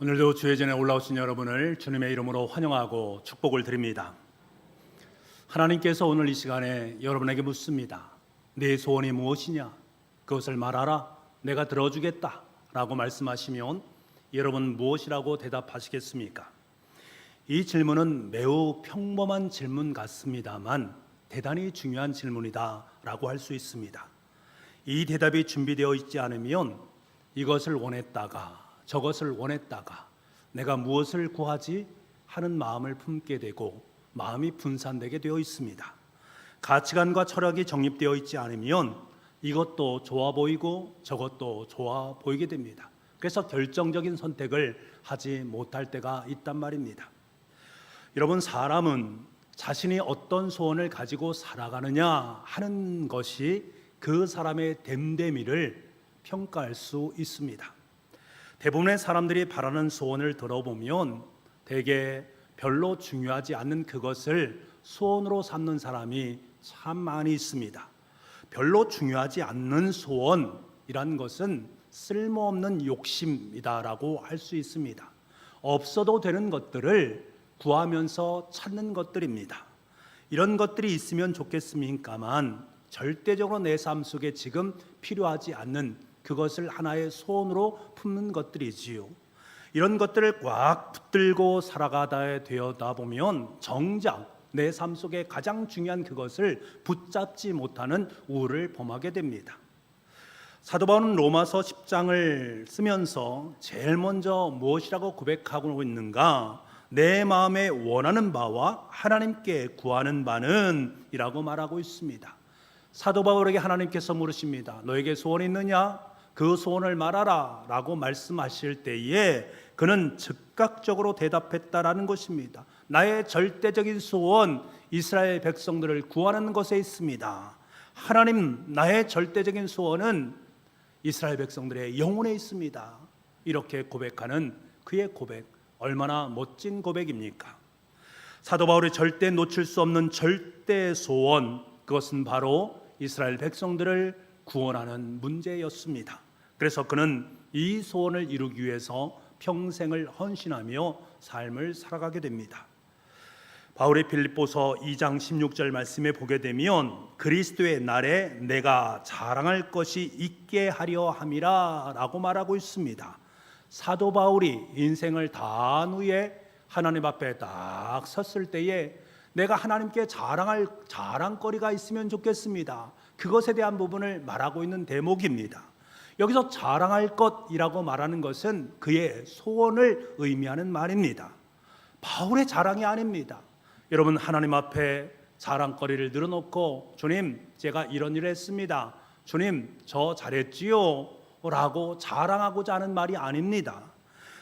오늘도 주의 전에 올라오신 여러분을 주님의 이름으로 환영하고 축복을 드립니다. 하나님께서 오늘 이 시간에 여러분에게 묻습니다. 네 소원이 무엇이냐? 그것을 말하라. 내가 들어주겠다 라고 말씀하시면 여러분 무엇이라고 대답하시겠습니까? 이 질문은 매우 평범한 질문 같습니다만 대단히 중요한 질문이다 라고 할 수 있습니다. 이 대답이 준비되어 있지 않으면 이것을 원했다가 저것을 원했다가 내가 무엇을 구하지 하는 마음을 품게 되고 마음이 분산되게 되어 있습니다. 가치관과 철학이 정립되어 있지 않으면 이것도 좋아 보이고 저것도 좋아 보이게 됩니다. 그래서 결정적인 선택을 하지 못할 때가 있단 말입니다. 여러분, 사람은 자신이 어떤 소원을 가지고 살아가느냐 하는 것이 그 사람의 됨됨이를 평가할 수 있습니다. 대부분의 사람들이 바라는 소원을 들어보면 대개 별로 중요하지 않는 그것을 소원으로 삼는 사람이 참 많이 있습니다. 별로 중요하지 않는 소원이란 것은 쓸모없는 욕심이다라고 할 수 있습니다. 없어도 되는 것들을 구하면서 찾는 것들입니다. 이런 것들이 있으면 좋겠습니까만 절대적으로 내 삶 속에 지금 필요하지 않는 그것을 하나의 소원으로 품는 것들이지요. 이런 것들을 꽉 붙들고 살아가다 되어다 보면 정작 내 삶 속에 가장 중요한 그것을 붙잡지 못하는 우울을 범하게 됩니다. 사도 바울은 로마서 10장을 쓰면서 제일 먼저 무엇이라고 고백하고 있는가? 내 마음에 원하는 바와 하나님께 구하는 바는 이라고 말하고 있습니다. 사도 바울에게 하나님께서 물으십니다. 너에게 소원이 있느냐? 그 소원을 말하라 라고 말씀하실 때에 그는 즉각적으로 대답했다라는 것입니다. 나의 절대적인 소원, 이스라엘 백성들을 구하는 것에 있습니다. 하나님, 나의 절대적인 소원은 이스라엘 백성들의 영혼에 있습니다. 이렇게 고백하는 그의 고백, 얼마나 멋진 고백입니까? 사도 바울이 절대 놓칠 수 없는 절대 소원, 그것은 바로 이스라엘 백성들을 구원하는 문제였습니다. 그래서 그는 이 소원을 이루기 위해서 평생을 헌신하며 삶을 살아가게 됩니다. 바울의 빌립보서 2장 16절 말씀에 보게 되면 그리스도의 날에 내가 자랑할 것이 있게 하려 함이라 라고 말하고 있습니다. 사도 바울이 인생을 다 한 후에 하나님 앞에 딱 섰을 때에 내가 하나님께 자랑할 자랑거리가 있으면 좋겠습니다. 그것에 대한 부분을 말하고 있는 대목입니다. 여기서 자랑할 것이라고 말하는 것은 그의 소원을 의미하는 말입니다. 바울의 자랑이 아닙니다. 여러분, 하나님 앞에 자랑거리를 늘어놓고 주님, 제가 이런 일을 했습니다. 주님, 저 잘했지요 라고 자랑하고자 하는 말이 아닙니다.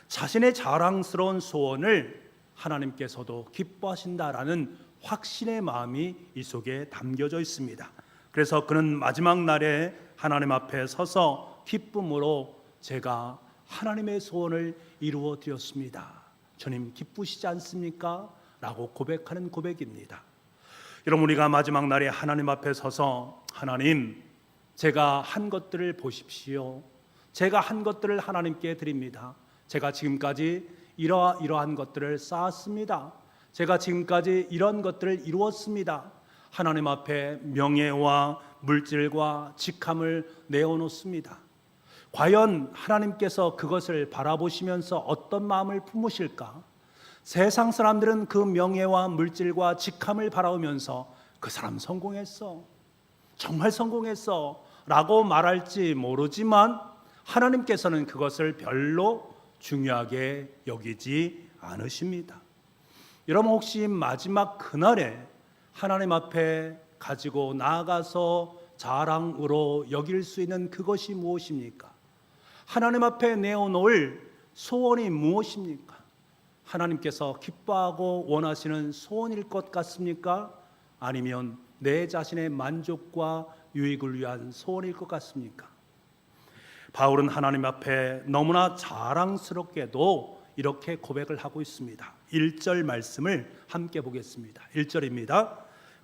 자신의 자랑스러운 소원을 하나님께서도 기뻐하신다라는 확신의 마음이 이 속에 담겨져 있습니다. 그래서 그는 마지막 날에 하나님 앞에 서서 기쁨으로 제가 하나님의 소원을 이루어 드렸습니다. 주님 기쁘시지 않습니까? 라고 고백하는 고백입니다. 여러분, 우리가 마지막 날에 하나님 앞에 서서 하나님, 제가 한 것들을 보십시오. 제가 한 것들을 하나님께 드립니다. 제가 지금까지 이러한 것들을 쌓았습니다. 제가 지금까지 이런 것들을 이루었습니다. 하나님 앞에 명예와 물질과 직함을 내어놓습니다. 과연 하나님께서 그것을 바라보시면서 어떤 마음을 품으실까? 세상 사람들은 그 명예와 물질과 직함을 바라보면서 그 사람 성공했어, 정말 성공했어 라고 말할지 모르지만 하나님께서는 그것을 별로 중요하게 여기지 않으십니다. 여러분, 혹시 마지막 그날에 하나님 앞에 가지고 나아가서 자랑으로 여길 수 있는 그것이 무엇입니까? 하나님 앞에 내어놓을 소원이 무엇입니까? 하나님께서 기뻐하고 원하시는 소원일 것 같습니까? 아니면 내 자신의 만족과 유익을 위한 소원일 것 같습니까? 바울은 하나님 앞에 너무나 자랑스럽게도 이렇게 고백을 하고 있습니다. 1절 말씀을 함께 보겠습니다. 1절입니다.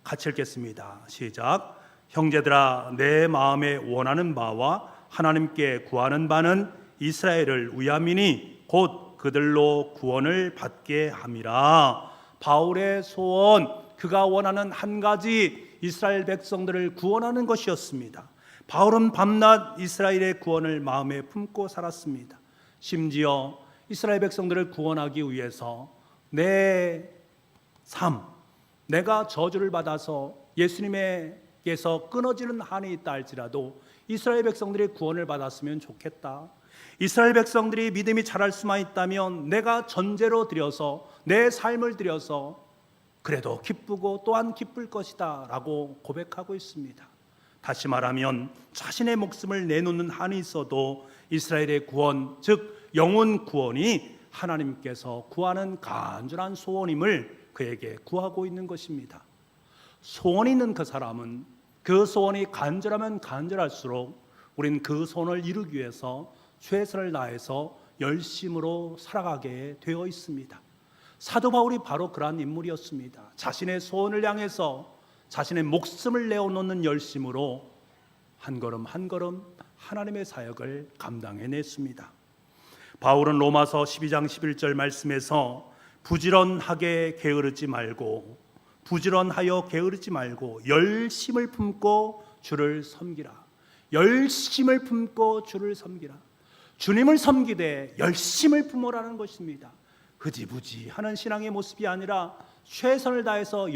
같이 읽겠습니다. 시작. 형제들아, 내 마음에 원하는 바와 하나님께 구하는 바는 이스라엘을 위함이니 곧 그들로 구원을 받게 함이라. 바울의 소원, 그가 원하는 한 가지, 이스라엘 백성들을 구원하는 것이었습니다. 바울은 밤낮 이스라엘의 구원을 마음에 품고 살았습니다. 심지어 이스라엘 백성들을 구원하기 위해서 내 삶, 내가 저주를 받아서 예수님에게서 끊어지는 한이 있다 할지라도 이스라엘 백성들이 구원을 받았으면 좋겠다. 이스라엘 백성들이 믿음이 자랄 수만 있다면 내가 전제로 드려서 내 삶을 드려서 그래도 기쁘고 또한 기쁠 것이다 라고 고백하고 있습니다. 다시 말하면 자신의 목숨을 내놓는 한이 있어도 이스라엘의 구원, 즉 영혼 구원이 하나님께서 구하는 간절한 소원임을 그에게 구하고 있는 것입니다. 소원이 있는 그 사람은 그 소원이 간절하면 간절할수록 우리는 그 소원을 이루기 위해서 최선을 다해서 열심으로 살아가게 되어 있습니다. 사도 바울이 바로 그러한 인물이었습니다. 자신의 소원을 향해서 자신의 목숨을 내어놓는 열심으로 한 걸음 한 걸음 하나님의 사역을 감당해냈습니다. 바울은 로마서 12장 11절 말씀에서 부지런하게 게으르지 말고 부지런하여 게으르지 말고 열심을 품고 주를 섬기라. 열심을 품고 주를 섬기라. 주님을 섬기되 열심을 품으라는 것입니다. 흐지부지 하는 신앙의 모습이 아니라 최선을 다해서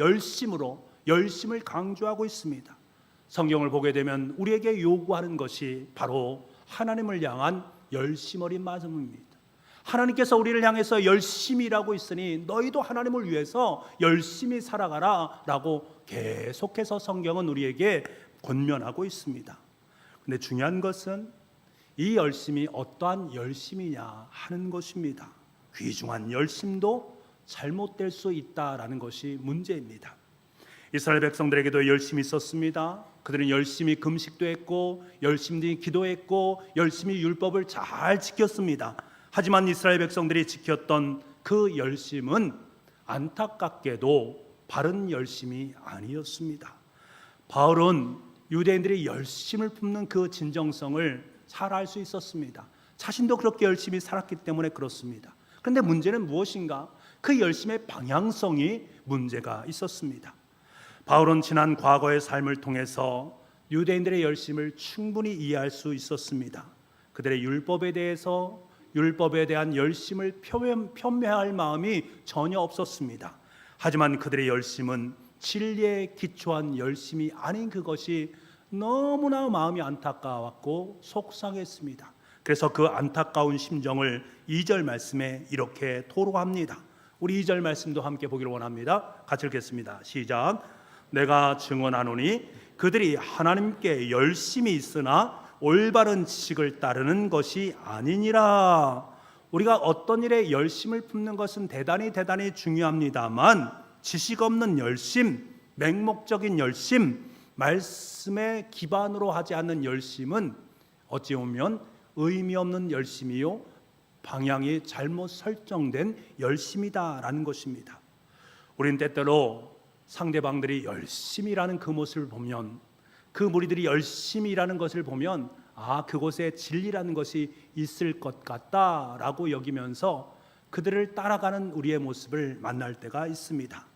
열심을 강조하고 있습니다. 성경을 보게 되면 우리에게 요구하는 것이 바로 하나님을 향한 열심 어린 마음입니다. 하나님께서 우리를 향해서 열심히 일하고 있으니 너희도 하나님을 위해서 열심히 살아가라 라고 계속해서 성경은 우리에게 권면하고 있습니다. 근데 중요한 것은 이 열심이 어떠한 열심이냐 하는 것입니다. 귀중한 열심도 잘못될 수 있다라는 것이 문제입니다. 이스라엘 백성들에게도 열심이 있었습니다. 그들은 열심히 금식도 했고 열심히 기도했고 열심히 율법을 잘 지켰습니다. 하지만 이스라엘 백성들이 지켰던 그 열심은 안타깝게도 바른 열심이 아니었습니다. 바울은 유대인들이 열심을 품는 그 진정성을 잘 알 수 있었습니다. 자신도 그렇게 열심히 살았기 때문에 그렇습니다. 그런데 문제는 무엇인가? 그 열심의 방향성이 문제가 있었습니다. 바울은 지난 과거의 삶을 통해서 유대인들의 열심을 충분히 이해할 수 있었습니다. 그들의 율법에 대해서 율법에 대한 열심을 편매할 마음이 전혀 없었습니다. 하지만 그들의 열심은 진리에 기초한 열심이 아닌 그것이 너무나 마음이 안타까웠고 속상했습니다. 그래서 그 안타까운 심정을 2절 말씀에 이렇게 토로합니다. 우리 2절 말씀도 함께 보기를 원합니다. 같이 읽겠습니다. 시작. 내가 증언하노니 그들이 하나님께 열심히 있으나 올바른 지식을 따르는 것이 아니니라. 우리가 어떤 일에 열심을 품는 것은 대단히 중요합니다만 지식 없는 열심, 맹목적인 열심, 말씀에 기반으로 하지 않는 열심은 어찌 보면 의미 없는 열심이요 방향이 잘못 설정된 열심이다라는 것입니다. 우리는 때때로 상대방들이 열심히 일하는 그 모습을 보면, 그 무리들이 열심히 일하는 것을 보면 그곳에 진리라는 것이 있을 것 같다라고 여기면서 그들을 따라가는 우리의 모습을 만날 때가 있습니다.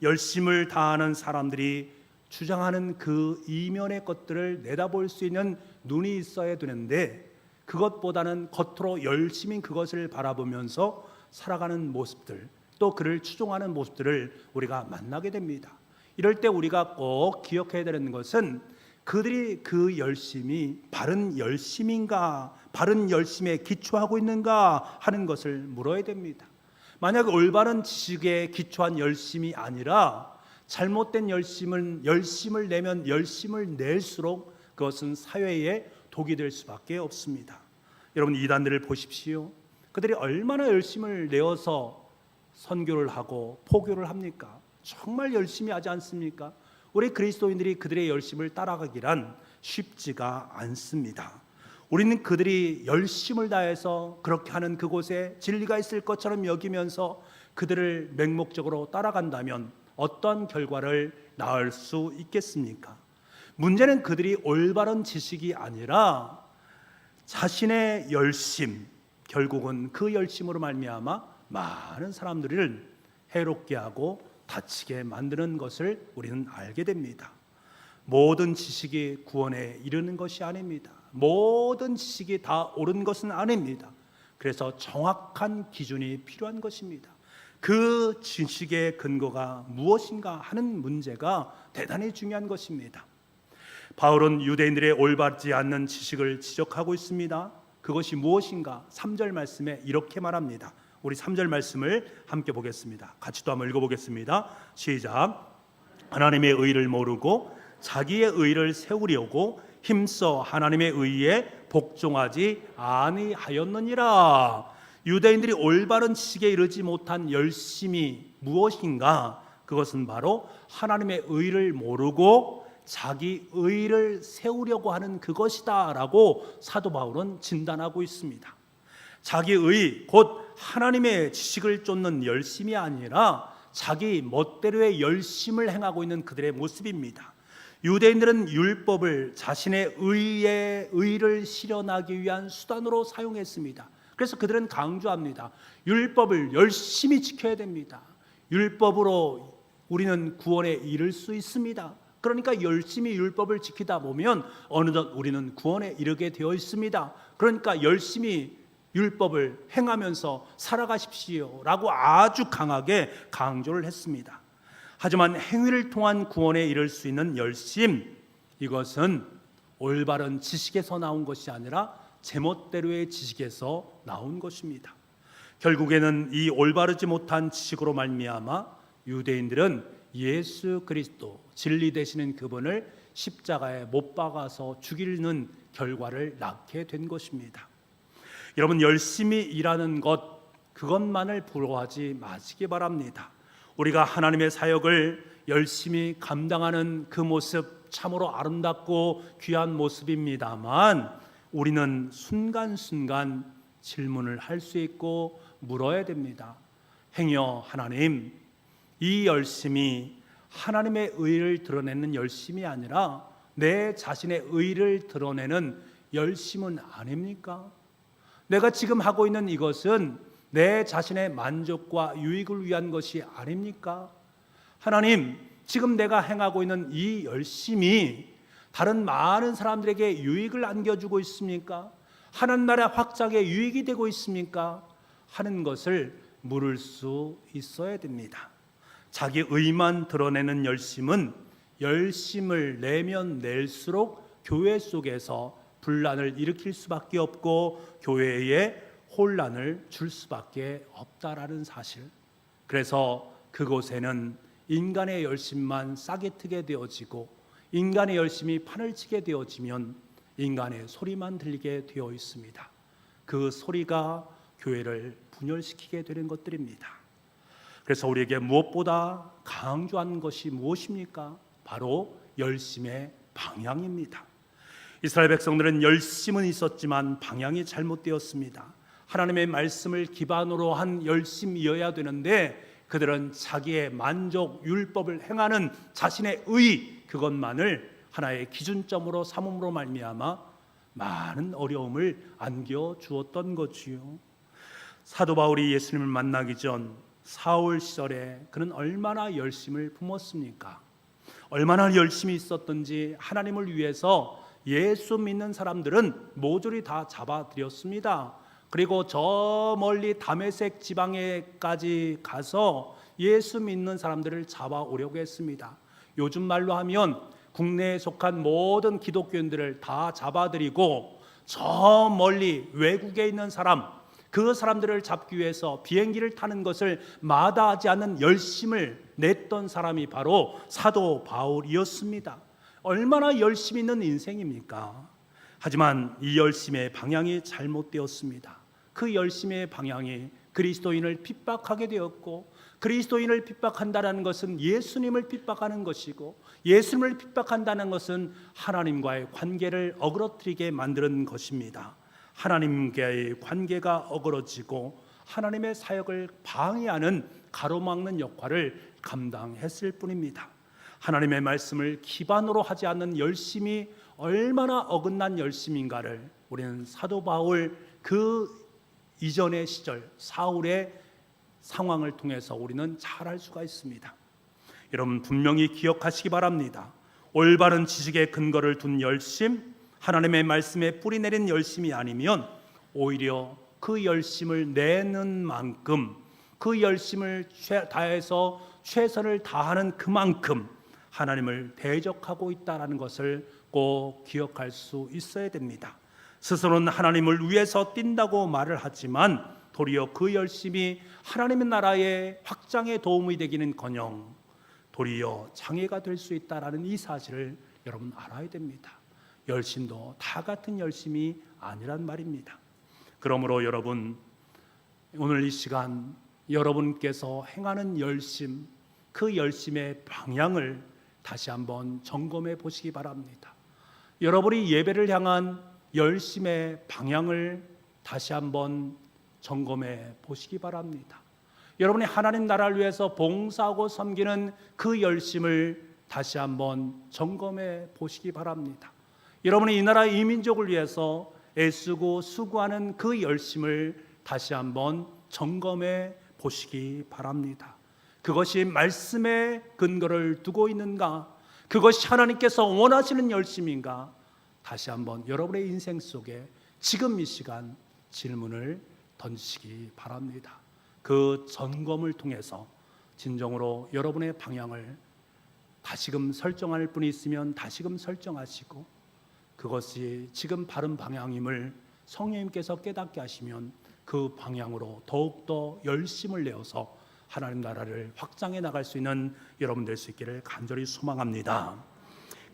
열심을 다하는 사람들이 주장하는 그 이면의 것들을 내다볼 수 있는 눈이 있어야 되는데 그것보다는 겉으로 열심히 그것을 바라보면서 살아가는 모습들, 또 그를 추종하는 모습들을 우리가 만나게 됩니다. 이럴 때 우리가 꼭 기억해야 되는 것은 그들이 그 열심이 바른 열심인가, 바른 열심에 기초하고 있는가 하는 것을 물어야 됩니다. 만약 올바른 지식에 기초한 열심이 아니라 잘못된 열심을 내면 열심을 낼수록 그것은 사회에 독이 될 수밖에 없습니다. 여러분, 이단들을 보십시오. 그들이 얼마나 열심을 내어서 선교를 하고 포교를 합니까? 정말 열심히 하지 않습니까? 우리 그리스도인들이 그들의 열심을 따라가기란 쉽지가 않습니다. 우리는 그들이 열심을 다해서 그렇게 하는 그곳에 진리가 있을 것처럼 여기면서 그들을 맹목적으로 따라간다면 어떤 결과를 낳을 수 있겠습니까? 문제는 그들이 올바른 지식이 아니라 자신의 열심, 결국은 그 열심으로 말미암아 많은 사람들을 해롭게 하고 다치게 만드는 것을 우리는 알게 됩니다. 모든 지식이 구원에 이르는 것이 아닙니다. 모든 지식이 다 옳은 것은 아닙니다. 그래서 정확한 기준이 필요한 것입니다. 그 지식의 근거가 무엇인가 하는 문제가 대단히 중요한 것입니다. 바울은 유대인들의 올바르지 않는 지식을 지적하고 있습니다. 그것이 무엇인가? 3절 말씀에 이렇게 말합니다. 우리 3절 말씀을 함께 보겠습니다. 같이 또 한번 읽어보겠습니다. 시작. 하나님의 의를 모르고 자기의 의를 세우려고 힘써 하나님의 의에 복종하지 아니하였느니라. 유대인들이 올바른 지식에 이르지 못한 열심이 무엇인가? 그것은 바로 하나님의 의를 모르고 자기 의를 세우려고 하는 그것이다 라고 사도 바울은 진단하고 있습니다. 자기 의, 곧 하나님의 지식을 쫓는 열심이 아니라 자기 멋대로의 열심을 행하고 있는 그들의 모습입니다. 유대인들은 율법을 자신의 의를 실현하기 위한 수단으로 사용했습니다. 그래서 그들은 강조합니다. 율법을 열심히 지켜야 됩니다. 율법으로 우리는 구원에 이를 수 있습니다. 그러니까 열심히 율법을 지키다 보면 어느덧 우리는 구원에 이르게 되어 있습니다. 그러니까 열심히 율법을 행하면서 살아가십시오 라고 아주 강하게 강조를 했습니다. 하지만 행위를 통한 구원에 이를 수 있는 열심, 이것은 올바른 지식에서 나온 것이 아니라 제멋대로의 지식에서 나온 것입니다. 결국에는 이 올바르지 못한 지식으로 말미암아 유대인들은 예수 그리스도 진리 되시는 그분을 십자가에 못 박아서 죽이는 결과를 낳게 된 것입니다. 여러분, 열심히 일하는 것, 그것만을 부러워하지 마시기 바랍니다. 우리가 하나님의 사역을 열심히 감당하는 그 모습 참으로 아름답고 귀한 모습입니다만 우리는 순간순간 질문을 할 수 있고 물어야 됩니다. 행여 하나님, 이 열심이 하나님의 의를 드러내는 열심이 아니라 내 자신의 의를 드러내는 열심은 아닙니까? 내가 지금 하고 있는 이것은 내 자신의 만족과 유익을 위한 것이 아닙니까? 하나님, 지금 내가 행하고 있는 이 열심이 다른 많은 사람들에게 유익을 안겨주고 있습니까? 하나님 나라 확장에 유익이 되고 있습니까? 하는 것을 물을 수 있어야 됩니다. 자기 의만 드러내는 열심은 열심을 내면 낼수록 교회 속에서 분란을 일으킬 수밖에 없고 교회에 혼란을 줄 수밖에 없다라는 사실. 그래서 그곳에는 인간의 열심만 싹이 트게 되어지고 인간의 열심이 판을 치게 되어지면 인간의 소리만 들리게 되어 있습니다. 그 소리가 교회를 분열시키게 되는 것들입니다. 그래서 우리에게 무엇보다 강조한 것이 무엇입니까? 바로 열심의 방향입니다. 이스라엘 백성들은 열심은 있었지만 방향이 잘못되었습니다. 하나님의 말씀을 기반으로 한 열심이어야 되는데 그들은 자기의 만족, 율법을 행하는 자신의 의, 그것만을 하나의 기준점으로 삼음으로 말미암아 많은 어려움을 안겨 주었던 거지요. 사도 바울이 예수님을 만나기 전 사울 시절에 그는 얼마나 열심을 품었습니까? 얼마나 열심히 있었던지 하나님을 위해서 예수 믿는 사람들은 모조리 다 잡아들였습니다. 그리고 저 멀리 다메섹 지방에까지 가서 예수 믿는 사람들을 잡아오려고 했습니다. 요즘 말로 하면 국내에 속한 모든 기독교인들을 다 잡아들이고 저 멀리 외국에 있는 사람, 그 사람들을 잡기 위해서 비행기를 타는 것을 마다하지 않는 열심을 냈던 사람이 바로 사도 바울이었습니다. 얼마나 열심히 있는 인생입니까? 하지만 이 열심의 방향이 잘못되었습니다. 그 열심의 방향이 그리스도인을 핍박하게 되었고, 그리스도인을 핍박한다는 것은 예수님을 핍박하는 것이고, 예수님을 핍박한다는 것은 하나님과의 관계를 어그러뜨리게 만드는 것입니다. 하나님과의 관계가 어그러지고 하나님의 사역을 방해하는 가로막는 역할을 감당했을 뿐입니다. 하나님의 말씀을 기반으로 하지 않는 열심이 얼마나 어긋난 열심인가를 우리는 사도 바울 그 이전의 시절 사울의 상황을 통해서 우리는 잘 알 수가 있습니다. 여러분 분명히 기억하시기 바랍니다. 올바른 지식의 근거를 둔 열심, 하나님의 말씀에 뿌리 내린 열심이 아니면 오히려 그 열심을 내는 만큼, 그 열심을 다해서 최선을 다하는 그만큼 하나님을 대적하고 있다는 것을 꼭 기억할 수 있어야 됩니다. 스스로는 하나님을 위해서 뛴다고 말을 하지만 도리어 그 열심이 하나님의 나라의 확장에 도움이 되기는커녕 도리어 장애가 될 수 있다는 이 사실을 여러분 알아야 됩니다. 열심도 다 같은 열심이 아니란 말입니다. 그러므로 여러분 오늘 이 시간 여러분께서 행하는 열심, 그 열심의 방향을 다시 한번 점검해 보시기 바랍니다. 여러분이 예배를 향한 열심의 방향을 다시 한번 점검해 보시기 바랍니다. 여러분이 하나님 나라를 위해서 봉사하고 섬기는 그 열심을 다시 한번 점검해 보시기 바랍니다. 여러분이 이 나라 이 민족을 위해서 애쓰고 수고하는 그 열심을 다시 한번 점검해 보시기 바랍니다. 그것이 말씀에 근거를 두고 있는가? 그것이 하나님께서 원하시는 열심인가? 다시 한번 여러분의 인생 속에 지금 이 시간 질문을 던지시기 바랍니다. 그 점검을 통해서 진정으로 여러분의 방향을 다시금 설정할 분이 있으면 다시금 설정하시고, 그것이 지금 바른 방향임을 성령님께서 깨닫게 하시면 그 방향으로 더욱더 열심을 내어서 하나님 나라를 확장해 나갈 수 있는 여러분 될 수 있기를 간절히 소망합니다.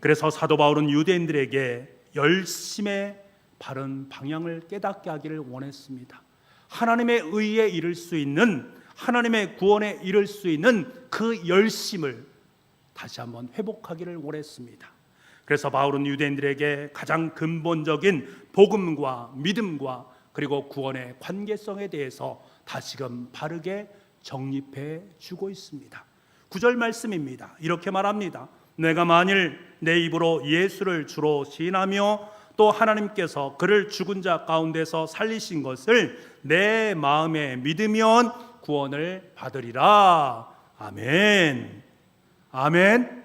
그래서 사도 바울은 유대인들에게 열심의 바른 방향을 깨닫게 하기를 원했습니다. 하나님의 의에 이를 수 있는, 하나님의 구원에 이를 수 있는 그 열심을 다시 한번 회복하기를 원했습니다. 그래서 바울은 유대인들에게 가장 근본적인 복음과 믿음과 그리고 구원의 관계성에 대해서 다시금 바르게 정립해 주고 있습니다. 9절 말씀입니다. 이렇게 말합니다. 내가 만일 내 입으로 예수를 주로 시인하며 또 하나님께서 그를 죽은 자 가운데서 살리신 것을 내 마음에 믿으면 구원을 받으리라. 아멘. 아멘.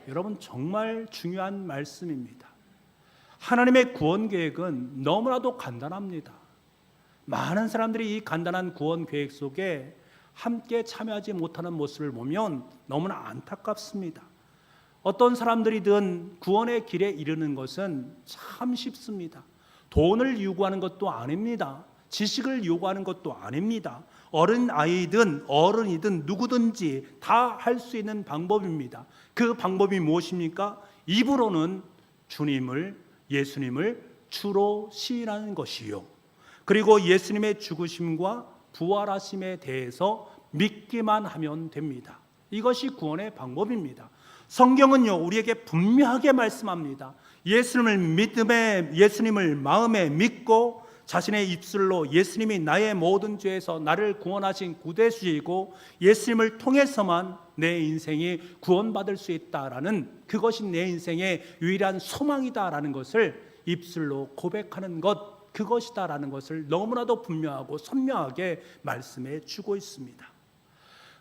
여러분 정말 중요한 말씀입니다. 하나님의 구원 계획은 너무나도 간단합니다. 많은 사람들이 이 간단한 구원 계획 속에 함께 참여하지 못하는 모습을 보면 너무나 안타깝습니다. 어떤 사람들이든 구원의 길에 이르는 것은 참 쉽습니다. 돈을 요구하는 것도 아닙니다. 지식을 요구하는 것도 아닙니다. 어른 아이든 어른이든 누구든지 다 할 수 있는 방법입니다. 그 방법이 무엇입니까? 입으로는 예수님을 주로 시인하는 것이요, 그리고 예수님의 죽으심과 부활하심에 대해서 믿기만 하면 됩니다. 이것이 구원의 방법입니다. 성경은요 우리에게 분명하게 말씀합니다. 예수님을 마음에 믿고 자신의 입술로 예수님이 나의 모든 죄에서 나를 구원하신 구대주이고 예수님을 통해서만 내 인생이 구원받을 수 있다라는, 그것이 내 인생의 유일한 소망이다라는 것을 입술로 고백하는 것, 그것이다라는 것을 너무나도 분명하고 선명하게 말씀해 주고 있습니다.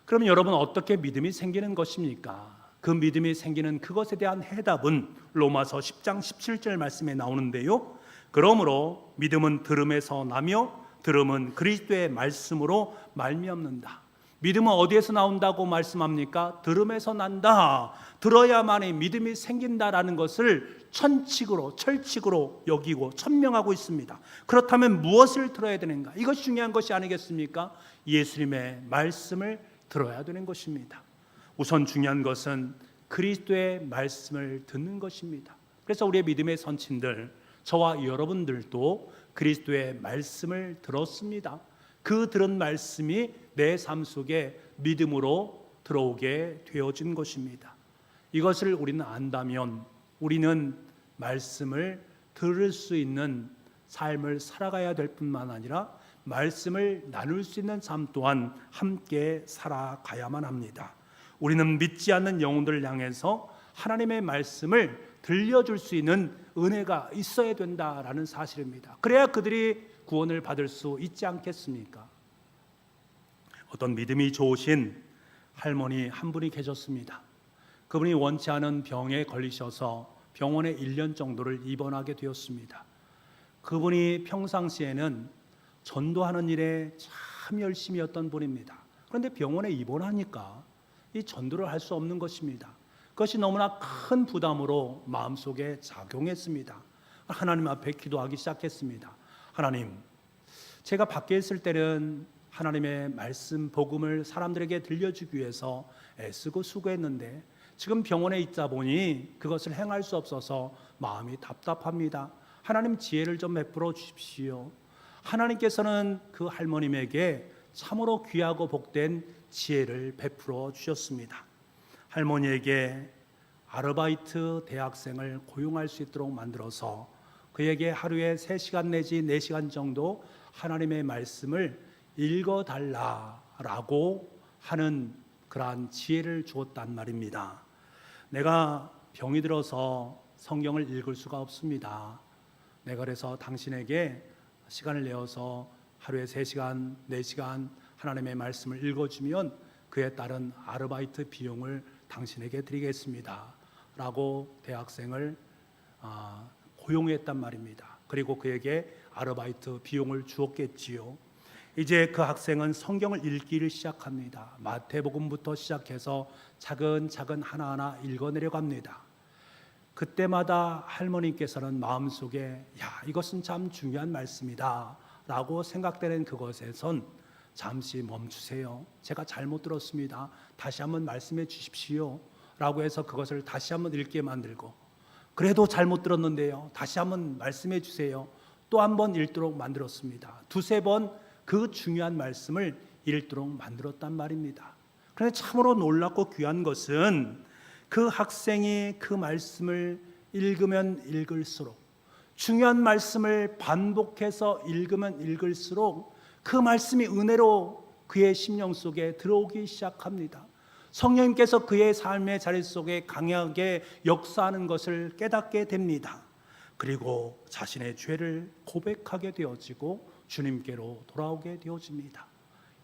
그럼 여러분 어떻게 믿음이 생기는 것입니까? 그 믿음이 생기는 그것에 대한 해답은 로마서 10장 17절 말씀에 나오는데요, 그러므로 믿음은 들음에서 나며 들음은 그리스도의 말씀으로 말미암는다. 믿음은 어디에서 나온다고 말씀합니까? 들음에서 난다. 들어야만이 믿음이 생긴다라는 것을 철칙으로 여기고 천명하고 있습니다. 그렇다면 무엇을 들어야 되는가? 이것이 중요한 것이 아니겠습니까? 예수님의 말씀을 들어야 되는 것입니다. 우선 중요한 것은 그리스도의 말씀을 듣는 것입니다. 그래서 우리의 믿음의 선친들, 저와 여러분들도 그리스도의 말씀을 들었습니다. 그 들은 말씀이 내 삶 속에 믿음으로 들어오게 되어진 것입니다. 이것을 우리는 안다면 우리는 말씀을 들을 수 있는 삶을 살아가야 될 뿐만 아니라 말씀을 나눌 수 있는 삶 또한 함께 살아가야만 합니다. 우리는 믿지 않는 영혼들을 향해서 하나님의 말씀을 들려줄 수 있는 은혜가 있어야 된다라는 사실입니다. 그래야 그들이 구원을 받을 수 있지 않겠습니까? 어떤 믿음이 좋으신 할머니 한 분이 계셨습니다. 그분이 원치 않은 병에 걸리셔서 병원에 1년 정도를 입원하게 되었습니다. 그분이 평상시에는 전도하는 일에 참 열심이었던 분입니다. 그런데 병원에 입원하니까 이 전도를 할 수 없는 것입니다. 그것이 너무나 큰 부담으로 마음속에 작용했습니다. 하나님 앞에 기도하기 시작했습니다. 하나님, 제가 밖에 있을 때는 하나님의 말씀, 복음을 사람들에게 들려주기 위해서 애쓰고 수고했는데 지금 병원에 있다 보니 그것을 행할 수 없어서 마음이 답답합니다. 하나님 지혜를 좀 베풀어 주십시오. 하나님께서는 그 할머님에게 참으로 귀하고 복된 지혜를 베풀어 주셨습니다. 할머니에게 아르바이트 대학생을 고용할 수 있도록 만들어서 그에게 하루에 3시간 내지 4시간 정도 하나님의 말씀을 읽어달라라고 하는 그러한 지혜를 주었단 말입니다. 내가 병이 들어서 성경을 읽을 수가 없습니다. 내가 그래서 당신에게 시간을 내어서 하루에 3시간, 4시간 하나님의 말씀을 읽어주면 그에 따른 아르바이트 비용을 당신에게 드리겠습니다 라고 대학생을 고용했단 말입니다. 그리고 그에게 아르바이트 비용을 주었겠지요. 이제 그 학생은 성경을 읽기를 시작합니다. 마태복음부터 시작해서 차근차근 하나하나 읽어내려갑니다. 그때마다 할머니께서는 마음속에 이것은 참 중요한 말씀이다 라고 생각되는 그것에선 잠시 멈추세요. 제가 잘못 들었습니다. 다시 한번 말씀해 주십시오 라고 해서 그것을 다시 한번 읽게 만들고, 그래도 잘못 들었는데요, 다시 한번 말씀해 주세요. 또 한번 읽도록 만들었습니다. 2-3번 그 중요한 말씀을 읽도록 만들었단 말입니다. 그런데 참으로 놀랍고 귀한 것은 그 학생이 그 말씀을 읽으면 읽을수록, 중요한 말씀을 반복해서 읽으면 읽을수록 그 말씀이 은혜로 그의 심령 속에 들어오기 시작합니다. 성령님께서 그의 삶의 자리 속에 강하게 역사하는 것을 깨닫게 됩니다. 그리고 자신의 죄를 고백하게 되어지고 주님께로 돌아오게 되어집니다.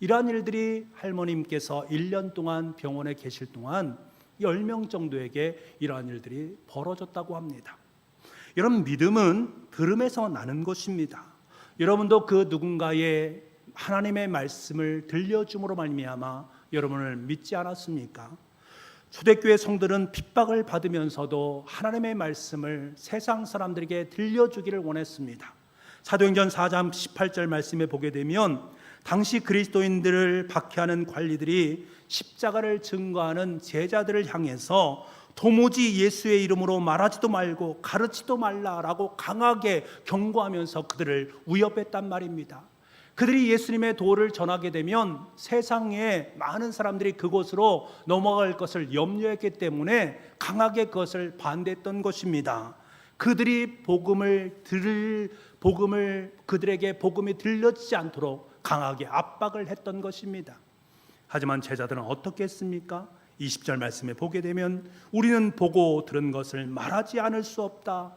이러한 일들이 할머님께서 1년 동안 병원에 계실 동안 10명 정도에게 이러한 일들이 벌어졌다고 합니다. 여러분, 믿음은 들음에서 나는 것입니다. 여러분도 그 누군가의 하나님의 말씀을 들려줌으로 말미암아 여러분을 믿지 않았습니까? 초대교회 성들은 핍박을 받으면서도 하나님의 말씀을 세상 사람들에게 들려주기를 원했습니다. 사도행전 4장 18절 말씀에 보게 되면 당시 그리스도인들을 박해하는 관리들이 십자가를 증거하는 제자들을 향해서 도무지 예수의 이름으로 말하지도 말고 가르치도 말라라고 강하게 경고하면서 그들을 위협했단 말입니다. 그들이 예수님의 도를 전하게 되면 세상에 많은 사람들이 그곳으로 넘어갈 것을 염려했기 때문에 강하게 그것을 반대했던 것입니다. 그들이 그들에게 복음이 들려지지 않도록 강하게 압박을 했던 것입니다. 하지만 제자들은 어떻게 했습니까? 20절 말씀에 보게 되면 우리는 보고 들은 것을 말하지 않을 수 없다.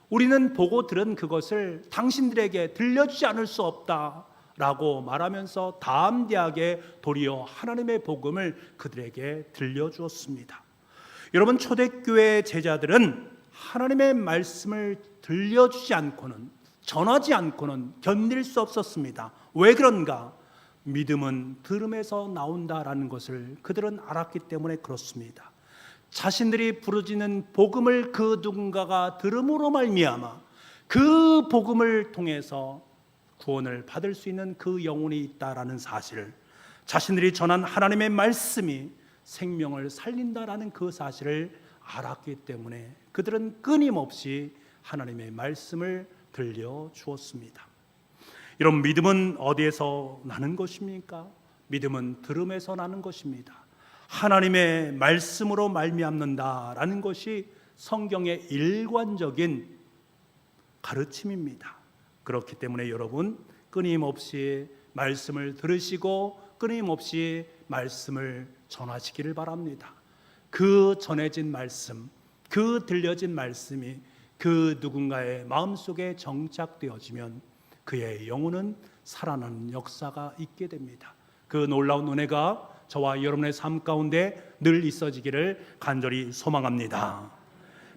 우리는 보고 들은 그것을 당신들에게 들려주지 않을 수 없다 라고 말하면서 담대하게 도리어 하나님의 복음을 그들에게 들려주었습니다. 여러분, 초대교회 제자들은 하나님의 말씀을 들려주지 않고는, 전하지 않고는 견딜 수 없었습니다. 왜 그런가? 믿음은 들음에서 나온다라는 것을 그들은 알았기 때문에 그렇습니다. 자신들이 부르짖는 복음을 그 누군가가 들음으로 말미암아 그 복음을 통해서 구원을 받을 수 있는 그 영혼이 있다라는 사실을, 자신들이 전한 하나님의 말씀이 생명을 살린다라는 그 사실을 알았기 때문에 그들은 끊임없이 하나님의 말씀을 들려주었습니다. 여러분, 믿음은 어디에서 나는 것입니까? 믿음은 들음에서 나는 것입니다. 하나님의 말씀으로 말미암는다라는 것이 성경의 일관적인 가르침입니다. 그렇기 때문에 여러분, 끊임없이 말씀을 들으시고 끊임없이 말씀을 전하시기를 바랍니다. 그 전해진 말씀, 그 들려진 말씀이 그 누군가의 마음속에 정착되어지면 그의 영혼은 살아나는 역사가 있게 됩니다. 그 놀라운 은혜가 저와 여러분의 삶 가운데 늘 있어지기를 간절히 소망합니다.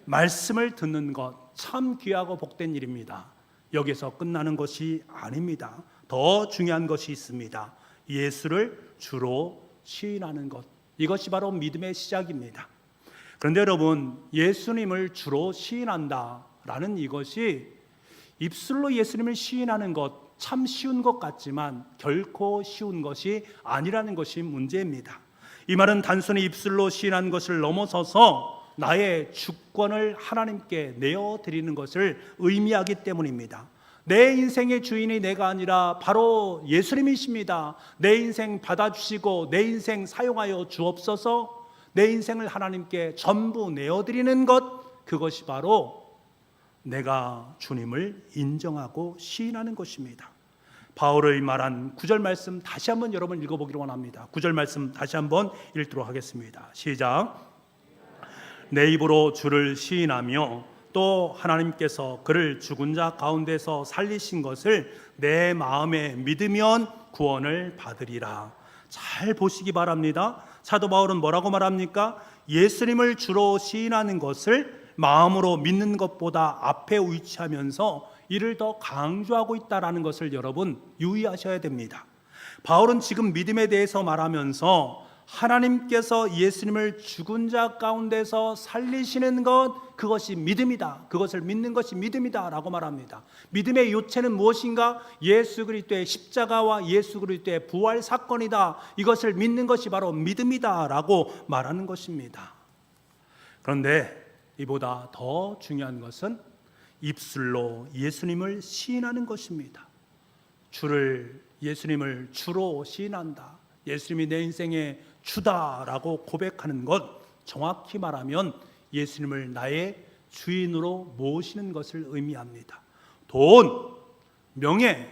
말씀을 듣는 것 참 귀하고 복된 일입니다. 여기서 끝나는 것이 아닙니다. 더 중요한 것이 있습니다. 예수를 주로 시인하는 것, 이것이 바로 믿음의 시작입니다. 그런데 여러분, 예수님을 주로 시인한다라는 이것이 입술로 예수님을 시인하는 것 참 쉬운 것 같지만 결코 쉬운 것이 아니라는 것이 문제입니다. 이 말은 단순히 입술로 시인한 것을 넘어서서 나의 주권을 하나님께 내어드리는 것을 의미하기 때문입니다. 내 인생의 주인이 내가 아니라 바로 예수님이십니다. 내 인생 받아주시고 내 인생 사용하여 주옵소서. 내 인생을 하나님께 전부 내어드리는 것, 그것이 바로 내가 주님을 인정하고 시인하는 것입니다. 바울의 말한 9절 말씀 다시 한번 여러분 읽어보기를 원합니다. 9절 말씀 다시 한번 읽도록 하겠습니다. 시작. 내 입으로 주를 시인하며 또 하나님께서 그를 죽은 자 가운데서 살리신 것을 내 마음에 믿으면 구원을 받으리라. 잘 보시기 바랍니다. 사도 바울은 뭐라고 말합니까? 예수님을 주로 시인하는 것을 마음으로 믿는 것보다 앞에 위치하면서 이를 더 강조하고 있다는 것을 여러분 유의하셔야 됩니다. 바울은 지금 믿음에 대해서 말하면서 하나님께서 예수님을 죽은 자 가운데서 살리시는 것, 그것이 믿음이다. 그것을 믿는 것이 믿음이다 라고 말합니다. 믿음의 요체는 무엇인가? 예수 그리스도의 십자가와 예수 그리스도의 부활 사건이다. 이것을 믿는 것이 바로 믿음이다 라고 말하는 것입니다. 그런데 이보다 더 중요한 것은 입술로 예수님을 시인하는 것입니다. 예수님을 주로 시인한다. 예수님이 내 인생의 주다라고 고백하는 것, 정확히 말하면 예수님을 나의 주인으로 모시는 것을 의미합니다. 돈, 명예,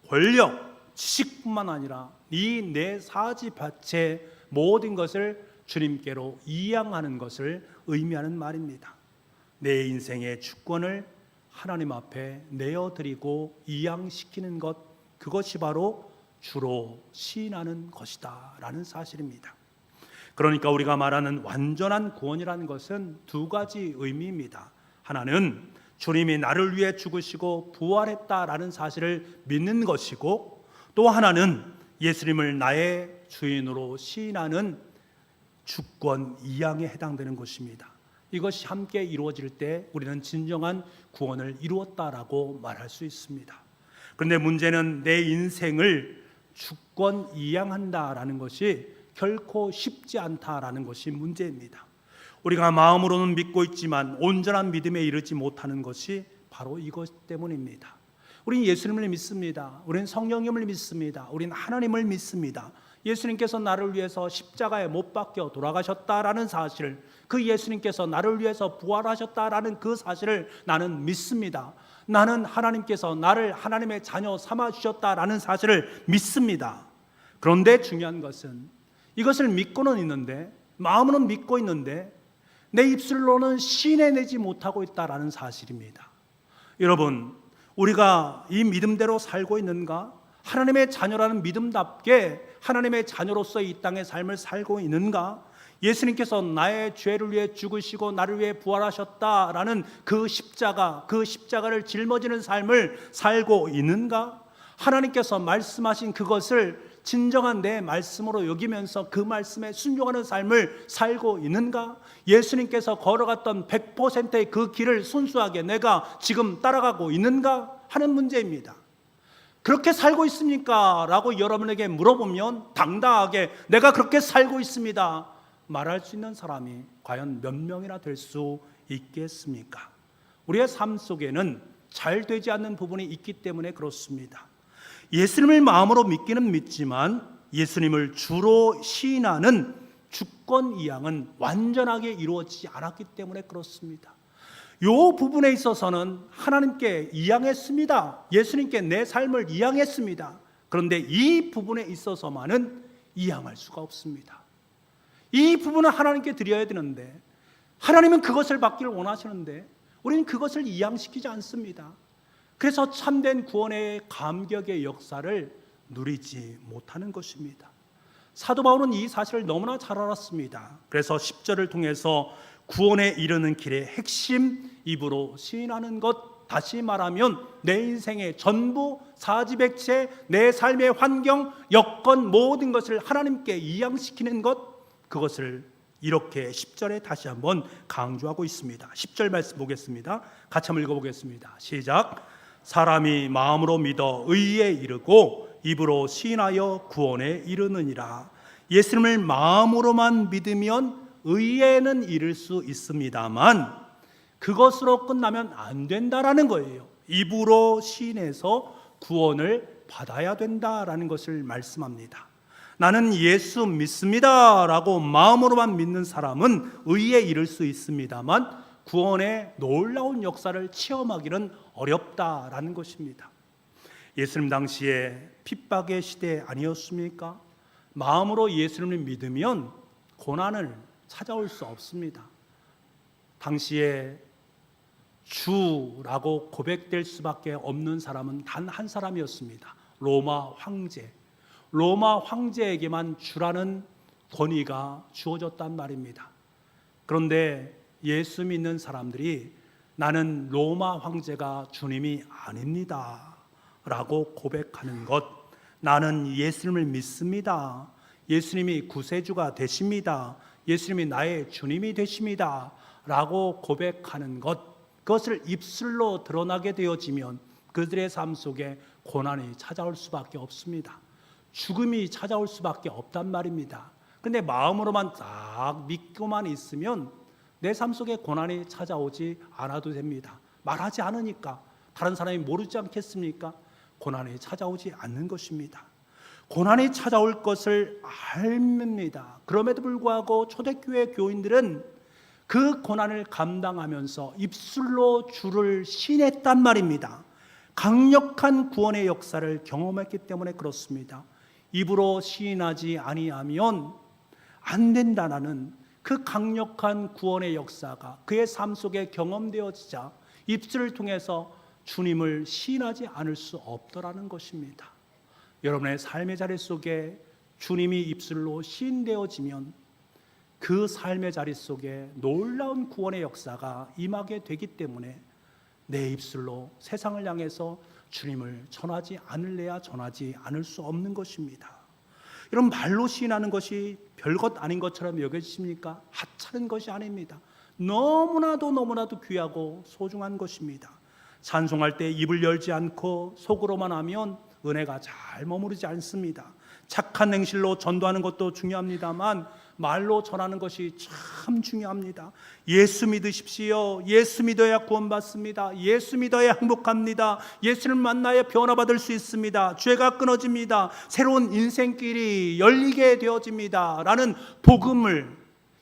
권력, 지식뿐만 아니라 이 내 사지밭의 모든 것을 주님께로 이양하는 것을 의미하는 말입니다. 내 인생의 주권을 하나님 앞에 내어드리고 이양시키는 것, 그것이 바로 주로 시인하는 것이다 라는 사실입니다. 그러니까 우리가 말하는 완전한 구원이라는 것은 두 가지 의미입니다. 하나는 주님이 나를 위해 죽으시고 부활했다라는 사실을 믿는 것이고, 또 하나는 예수님을 나의 주인으로 시인하는 주권 이양에 해당되는 것입니다. 이것이 함께 이루어질 때 우리는 진정한 구원을 이루었다라고 말할 수 있습니다. 그런데 문제는 내 인생을 주권 이양한다라는 것이 결코 쉽지 않다라는 것이 문제입니다. 우리가 마음으로는 믿고 있지만 온전한 믿음에 이르지 못하는 것이 바로 이것 때문입니다. 우리는 예수님을 믿습니다. 우리는 성령님을 믿습니다. 우리는 하나님을 믿습니다. 예수님께서 나를 위해서 십자가에 못 박혀 돌아가셨다라는 사실, 그 예수님께서 나를 위해서 부활하셨다라는 그 사실을 나는 믿습니다. 나는 하나님께서 나를 하나님의 자녀 삼아 주셨다라는 사실을 믿습니다. 그런데 중요한 것은 이것을 믿고는 있는데, 마음으로는 믿고 있는데 내 입술로는 시인해내지 못하고 있다라는 사실입니다. 여러분, 우리가 이 믿음대로 살고 있는가? 하나님의 자녀라는 믿음답게 하나님의 자녀로서 이 땅의 삶을 살고 있는가? 예수님께서 나의 죄를 위해 죽으시고 나를 위해 부활하셨다라는 그 십자가를 짊어지는 삶을 살고 있는가? 하나님께서 말씀하신 그것을 진정한 내 말씀으로 여기면서 그 말씀에 순종하는 삶을 살고 있는가? 예수님께서 걸어갔던 100%의 그 길을 순수하게 내가 지금 따라가고 있는가? 하는 문제입니다. 그렇게 살고 있습니까? 라고 여러분에게 물어보면 당당하게 내가 그렇게 살고 있습니다 말할 수 있는 사람이 과연 몇 명이나 될 수 있겠습니까? 우리의 삶 속에는 잘 되지 않는 부분이 있기 때문에 그렇습니다. 예수님을 마음으로 믿기는 믿지만 예수님을 주로 시인하는 주권 이양은 완전하게 이루어지지 않았기 때문에 그렇습니다. 이 부분에 있어서는 하나님께 이양했습니다. 예수님께 내 삶을 이양했습니다. 그런데 이 부분에 있어서만은 이양할 수가 없습니다. 이 부분은 하나님께 드려야 되는데, 하나님은 그것을 받기를 원하시는데 우리는 그것을 이양시키지 않습니다. 그래서 참된 구원의 감격의 역사를 누리지 못하는 것입니다. 사도 바울은 이 사실을 너무나 잘 알았습니다. 그래서 10절을 통해서 구원에 이르는 길의 핵심 입으로 시인하는 것, 다시 말하면 내 인생의 전부, 사지백체, 내 삶의 환경, 여건 모든 것을 하나님께 이양시키는 것, 그것을 이렇게 10절에 다시 한번 강조하고 있습니다. 10절 말씀 보겠습니다. 같이 한번 읽어보겠습니다. 시작. 사람이 마음으로 믿어 의에 이르고 입으로 시인하여 구원에 이르느니라. 예수님을 마음으로만 믿으면 의에는 이를 수 있습니다만 그것으로 끝나면 안 된다라는 거예요. 입으로 시인해서 구원을 받아야 된다라는 것을 말씀합니다. 나는 예수 믿습니다 라고 마음으로만 믿는 사람은 의에 이를 수 있습니다만 구원의 놀라운 역사를 체험하기는 어렵다라는 것입니다. 예수님 당시에 핍박의 시대 아니었습니까? 마음으로 예수님을 믿으면 고난을 찾아올 수 없습니다. 당시에 주라고 고백될 수밖에 없는 사람은 단 한 사람이었습니다. 로마 황제. 로마 황제에게만 주라는 권위가 주어졌단 말입니다. 그런데 예수 믿는 사람들이 나는 로마 황제가 주님이 아닙니다 라고 고백하는 것, 나는 예수님을 믿습니다, 예수님이 구세주가 되십니다, 예수님이 나의 주님이 되십니다 라고 고백하는 것, 그것을 입술로 드러나게 되어지면 그들의 삶 속에 고난이 찾아올 수밖에 없습니다. 죽음이 찾아올 수밖에 없단 말입니다. 그런데 마음으로만 딱 믿고만 있으면 내 삶 속에 고난이 찾아오지 않아도 됩니다. 말하지 않으니까 다른 사람이 모르지 않겠습니까? 고난이 찾아오지 않는 것입니다. 고난이 찾아올 것을 압니다. 그럼에도 불구하고 초대교회 교인들은 그 고난을 감당하면서 입술로 주를 시인했단 말입니다. 강력한 구원의 역사를 경험했기 때문에 그렇습니다. 입으로 시인하지 아니하면 안 된다는 그 강력한 구원의 역사가 그의 삶 속에 경험되어지자 입술을 통해서 주님을 시인하지 않을 수 없더라는 것입니다. 여러분의 삶의 자리 속에 주님이 입술로 시인되어지면 그 삶의 자리 속에 놀라운 구원의 역사가 임하게 되기 때문에 내 입술로 세상을 향해서 주님을 전하지 않을래야 전하지 않을 수 없는 것입니다. 이런 말로 시인하는 것이 별것 아닌 것처럼 여겨지십니까? 하찮은 것이 아닙니다. 너무나도 귀하고 소중한 것입니다. 찬송할 때 입을 열지 않고 속으로만 하면 은혜가 잘 머무르지 않습니다. 착한 행실로 전도하는 것도 중요합니다만 말로 전하는 것이 참 중요합니다. 예수 믿으십시오. 예수 믿어야 구원받습니다. 예수 믿어야 행복합니다. 예수를 만나야 변화받을 수 있습니다. 죄가 끊어집니다. 새로운 인생길이 열리게 되어집니다 라는 복음을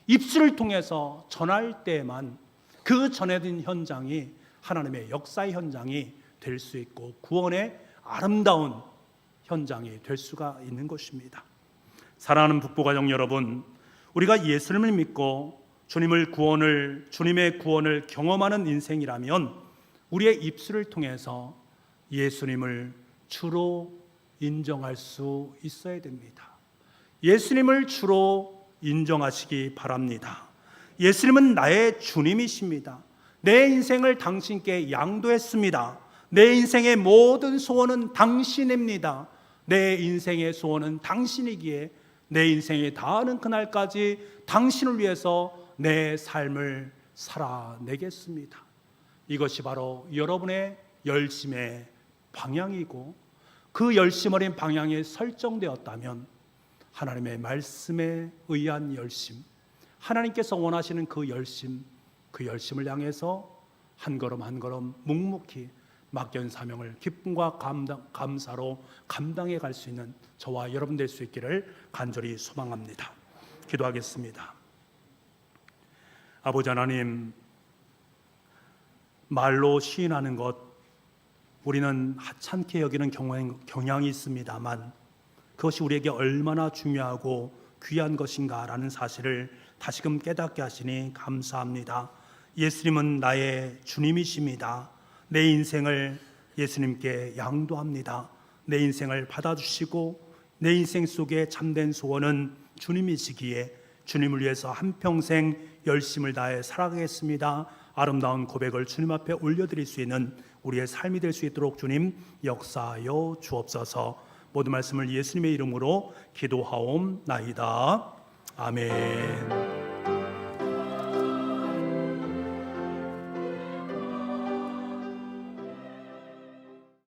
입술을 통해서 전할 때만 그 전해진 현장이 하나님의 역사의 현장이 될 수 있고 구원의 아름다운 현장이 될 수가 있는 것입니다. 사랑하는 북부가정 여러분, 우리가 예수님을 믿고 주님의 구원을 경험하는 인생이라면 우리의 입술을 통해서 예수님을 주로 인정할 수 있어야 됩니다. 예수님을 주로 인정하시기 바랍니다. 예수님은 나의 주님이십니다. 내 인생을 당신께 양도했습니다. 내 인생의 모든 소원은 당신입니다. 내 인생의 소원은 당신이기에 내 인생에 다하는 그날까지 당신을 위해서 내 삶을 살아내겠습니다. 이것이 바로 여러분의 열심의 방향이고 그 열심 어린 방향이 설정되었다면 하나님의 말씀에 의한 열심, 하나님께서 원하시는 그 열심을 향해서 한 걸음 한 걸음 묵묵히 맡겨진 사명을 기쁨과 감사로 감당해 갈 수 있는 저와 여러분 될 수 있기를 간절히 소망합니다. 기도하겠습니다. 아버지 하나님, 말로 시인하는 것 우리는 하찮게 여기는 경향이 있습니다만 그것이 우리에게 얼마나 중요하고 귀한 것인가라는 사실을 다시금 깨닫게 하시니 감사합니다. 예수님은 나의 주님이십니다. 내 인생을 예수님께 양도합니다. 내 인생을 받아주시고 내 인생 속에 참된 소원은 주님이시기에 주님을 위해서 한평생 열심을 다해 살아가겠습니다. 아름다운 고백을 주님 앞에 올려드릴 수 있는 우리의 삶이 될 수 있도록 주님 역사하여 주옵소서. 모든 말씀을 예수님의 이름으로 기도하옵나이다. 아멘.